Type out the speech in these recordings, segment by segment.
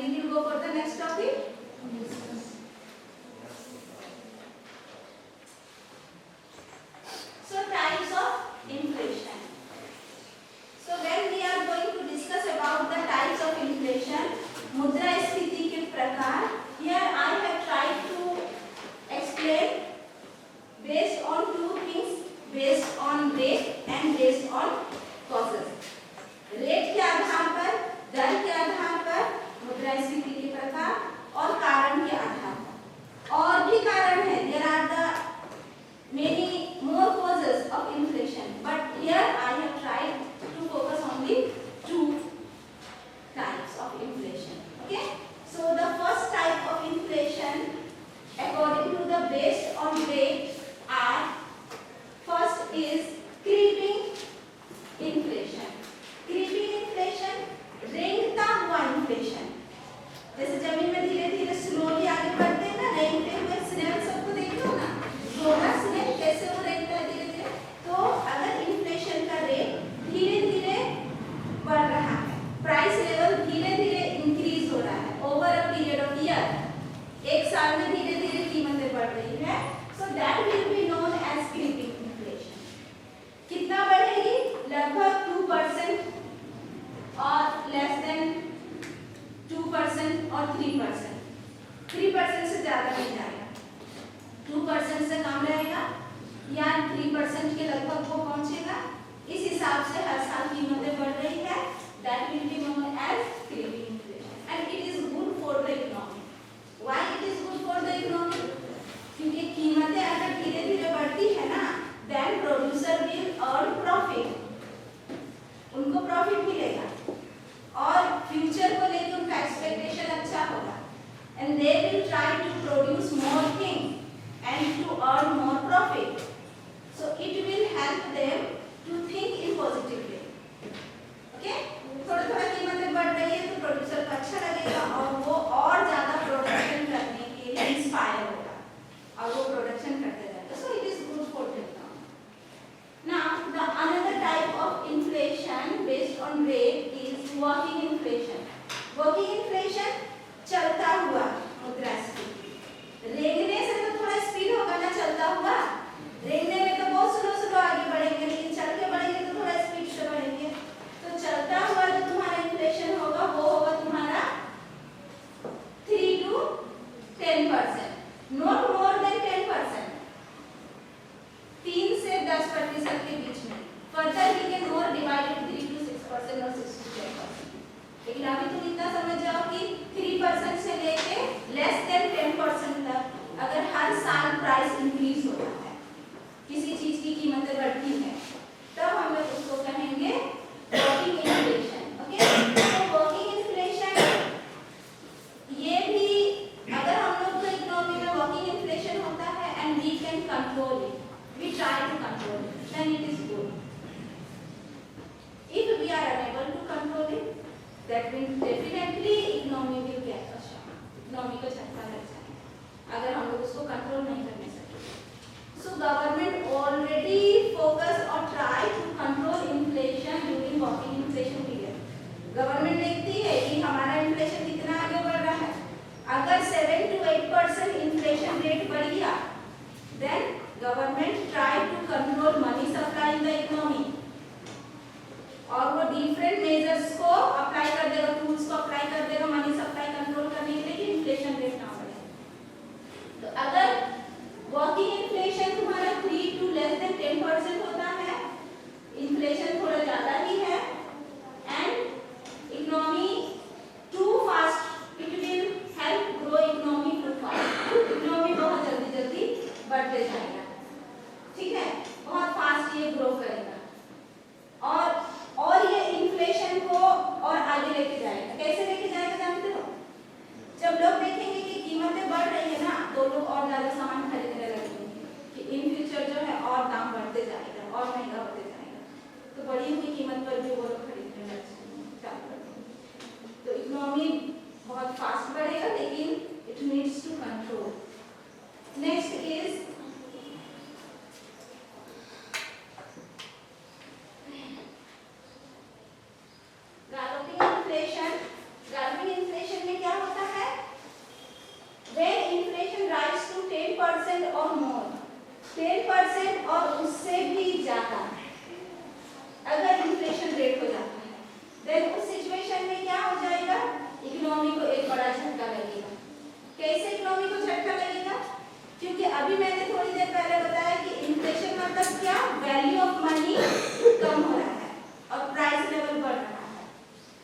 we will go for the next topic. So types of inflation. So when we are going to discuss about the types of inflation, मुद्रास्फीति के प्रकार, here I have tried to explain based on two things, based on rate and based on causes. Rate के आधार पर, दर के आधार पर, मुद्रास्फीति के प्रकार और कारण के आधार पर। और भी कारण है, there are the many more causes of inflation, but here I have tried to focus on the two types of inflation. Okay, so the first type of inflation according to the based on rate are, first is creeping inflation. creeping inflation, रेंगता हुआ inflation, जैसे जमीन में धीरे धीरे slowly आगे बढ़ते हैं ना, रेंगते हुए स्नेल सबको देखते हो ना, रोना स्नेल कैसे वो रेंगता है धीरे धीरे। तो अगर इन्फ्लेशन का रेट धीरे धीरे बढ़ रहा है, प्राइस लेवल धीरे धीरे इंक्रीज हो रहा है over a period of year, एक साल में धीरे धीरे कीमतें बढ़ रही है, so that will be known as creeping inflation. कितना बढ़ेगी? लगभग 2% और लेस देन 2% और 3%। 3% से ज्यादा नहीं जाएगा, 2% से कम रहेगा या 3% के लगभग वो पहुंचेगा। इस हिसाब से हर साल कीमतें बढ़ रही है, that will be known as creeping inflation and it is good for the economy. Why it is good for the economy? क्योंकि कीमतें अगर धीरे धीरे बढ़ती है ना, then producer will earn profit, उनको प्रॉफिट मिलेगा और फ्यूचर को लेकर उनका एक्सपेक्टेशन अच्छा होगा and they will try to produce more thing and to earn more profit, so it will help them to think in positive way. Okay, थोड़ा थोड़ा कीमतें बढ़ रही है तो प्रोड्यूसर को अच्छा लगेगा और वो और ज्यादा प्रोडक्शन करने के लिए इंस्पायर होगा और वो प्रोडक्शन करते रहेगा, so it is good for the economy. Now, the another type of inflation based on rate is working inflation. Working inflation चलता हुआ मुद्रास्फीति। रेंगने से तो थोड़ा स्पीड होगा ना चलता हुआ, रेंगने में तो बहुत स्लो आगे बढ़ेंगे, लेकिन चल के बढ़ेंगे तो थोड़ा स्पीड से बढ़ेंगे। तो चलता हुआ जो तुम्हारा इन्फ्लेशन होगा वो होगा तुम्हारा 3 to 10%, not more than 10%। 3 से 10% के बीच में। Further we can more divided 3 to 6% और 6 to 10%। लेकिन अभी तुम इतना समझ जाओ कि 3% से लेके लेस देन 10% तक अगर हर साल प्राइस इंक्रीज होता है, किसी चीज की कीमतें बढ़ती है, तब हम लोग उसको कहेंगे वर्किंग इन्फ्लेशन। ओके, तो वर्किंग इन्फ्लेशन ये भी अगर हम लोग को इकोनॉमी में वर्किंग इन्फ्लेशन होता है and we can control it, we try to control it, then it is good. If we are unable to control it, that means definitely economy will get a shock, economy को झटका लग जाएगा अगर हम लोग उसको कंट्रोल नहीं करने सके। So government already focus or try to control inflation during working inflation period. Government देखती है कि हमारा इन्फ्लेशन कितना आगे बढ़ रहा है, अगर 7 to 8% इन्फ्लेशन रेट बढ़ गया, then government try to control money supply in the economy और वो डिफरेंट मेजर्स को अप्लाई कर देगा, टूल्स को अप्लाई कर देगा मनी सप्लाई कंट्रोल करने के लिए कि इन्फ्लेशन रेट ना बढ़े। तो अगर वर्किंग इन्फ्लेशन तुम्हारा 3 to less than 10% होता है, इन्फ्लेशन थोड़ा ज्यादा ही है and economy too fast, it will help grow economy too fast, economy बहुत जल्दी जल्दी बढ़ते जाएगा, ठीक है, बहुत फास्ट ये ग्रो करेगा और ये इन्फ्लेशन को और आगे लेके जाएगा। कैसे लेके जाएगा जानते हो? जब लोग देखेंगे कि कीमतें बढ़ रही है ना, तो लोग और ज्यादा सामान खरीदने लगेंगे कि इन फ्यूचर जो है और दाम बढ़ते जाएगा और महंगा होते जाएगा, तो बढ़ी हुई कीमत पर भी वो लोग खरीदने लगेंगे। तो इकोनॉमी बहुत फास्ट बढ़ेगा लेकिन it needs to control. Next is galloping inflation. Galloping inflation में क्या अभी मैंने थोड़ी देर पहले बताया कि इन्फ्लेशन मतलब क्या, वैल्यू ऑफ मनी कम हो रहा है और प्राइस लेवल बढ़ रहा है।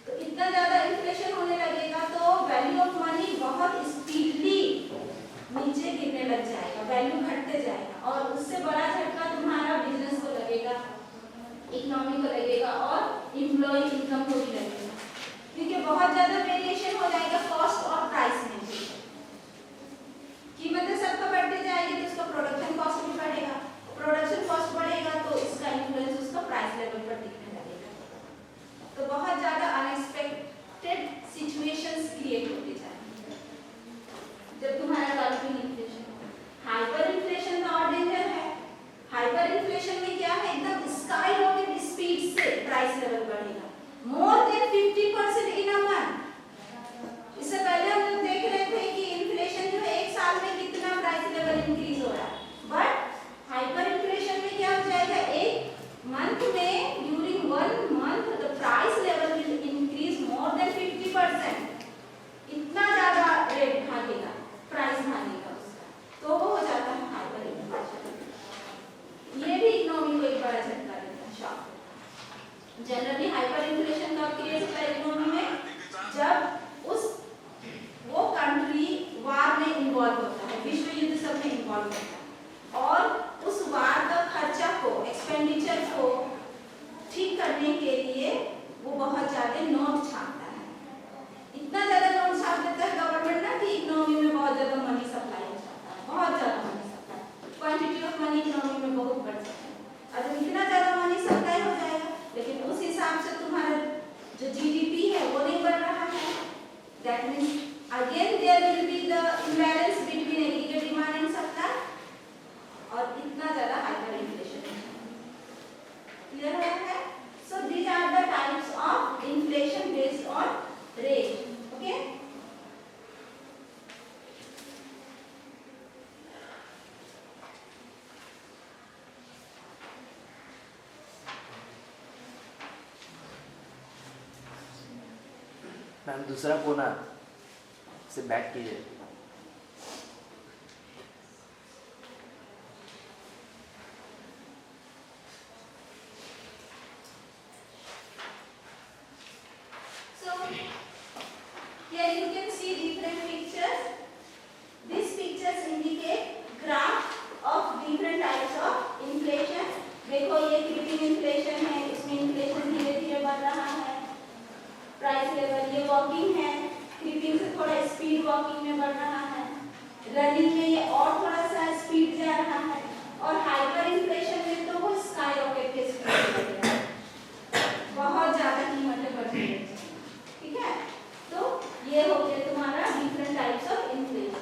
तो इतना ज्यादा इन्फ्लेशन होने लगेगा तो वैल्यू ऑफ मनी बहुत स्पीडली नीचे गिरने लग जाएगा, वैल्यू घटते जाएगा और उससे बड़ा झटका तुम्हारा बिजनेस को लगेगा, इकोनॉमी को लगेगा और एम्प्लॉय इनकम को भी लगेगा, क्योंकि बहुत ज्यादा वेरिएशन हो जाएगा कॉस्ट और प्राइस में। कीमतें सबको बढ़ती जाएगी तो उसका प्रोडक्शन कॉस्ट भी बढ़ेगा, प्रोडक्शन कॉस्ट बढ़ेगा तो इसका इन्फ्लुएंस उसका प्राइस लेवल पर दिखने लगेगा। तो बहुत ज्यादा अनएक्सपेक्टेड सिचुएशंस क्रिएट होती जाएंगी जब तुम्हारा डॉलर इन्फ्लेशन। हाइपर इन्फ्लेशन तो और डेंजर है। हाइपर इन्फ्लेशन में क्या है, एकदम स्काई रॉकेट स्पीड से प्राइस लेवल बढ़ेगा, more than 50% in a month. इससे पहले हम लोग देख रहे थे कि इन्फ्लेशन जो है एक साल में कितना प्राइस लेवल इंक्रीज हो रहा है, बट हाइपर इन्फ्लेशन में क्या हो जाएगा, एक मंथ में during 1 month the price level will increase more than 50%। इतना ज्यादा रेट भागेगा, प्राइस भागेगा उसका, तो वो हो जाता है हाइपर इन्फ्लेशन। ये भी इकोनॉमी को एक बड़ा झटका देता है, शॉक। जनरली हाइपर इन्फ्लेशन कब क्रिएट होता है इकोनॉमी में, जब उस वो कंट्री वार में इन्वॉल्व होता है, विश्व युद्ध सब में इन्वॉल्व होता है और उस वार का खर्चा को, एक्सपेंडिचर को ठीक करने के लिए वो बहुत ज्यादा नोट छापता है। इतना ज्यादा नोट छाप देता है गवर्नमेंट ना कि इकोनॉमी में बहुत ज्यादा मनी सप्लाई हो जाता है, बहुत ज्यादा money supply, quantity of money economy में बहुत बढ़ जाता है। अगर इतना ज्यादा मनी सप्लाई हो जाएगा लेकिन उस हिसाब से तुम्हारा जो जीडीपी है वो नहीं बढ़ रहा है, that means again there will be the imbalance between aggregate demand and supply और इतना ज्यादा हाइपर इन्फ्लेशन। क्लियर है? So these are the types of inflation based on rate. Okay? Ma'am दूसरा कोना से बैक कीजिए। So here you can see different pictures. These pictures indicate graph of different types of inflation. देखो ये creeping inflation है, इसमें inflation धीरे धीरे बढ़ रहा है, प्राइस लेवल ये वॉकिंग है, क्रीपिंग से थोड़ा स्पीड वॉकिंग में बढ़ रहा है, रनिंग में ये और थोड़ा सा स्पीड जा रहा है और हाइपर इन्फ्लेशन में तो वो स्काई रॉकेट के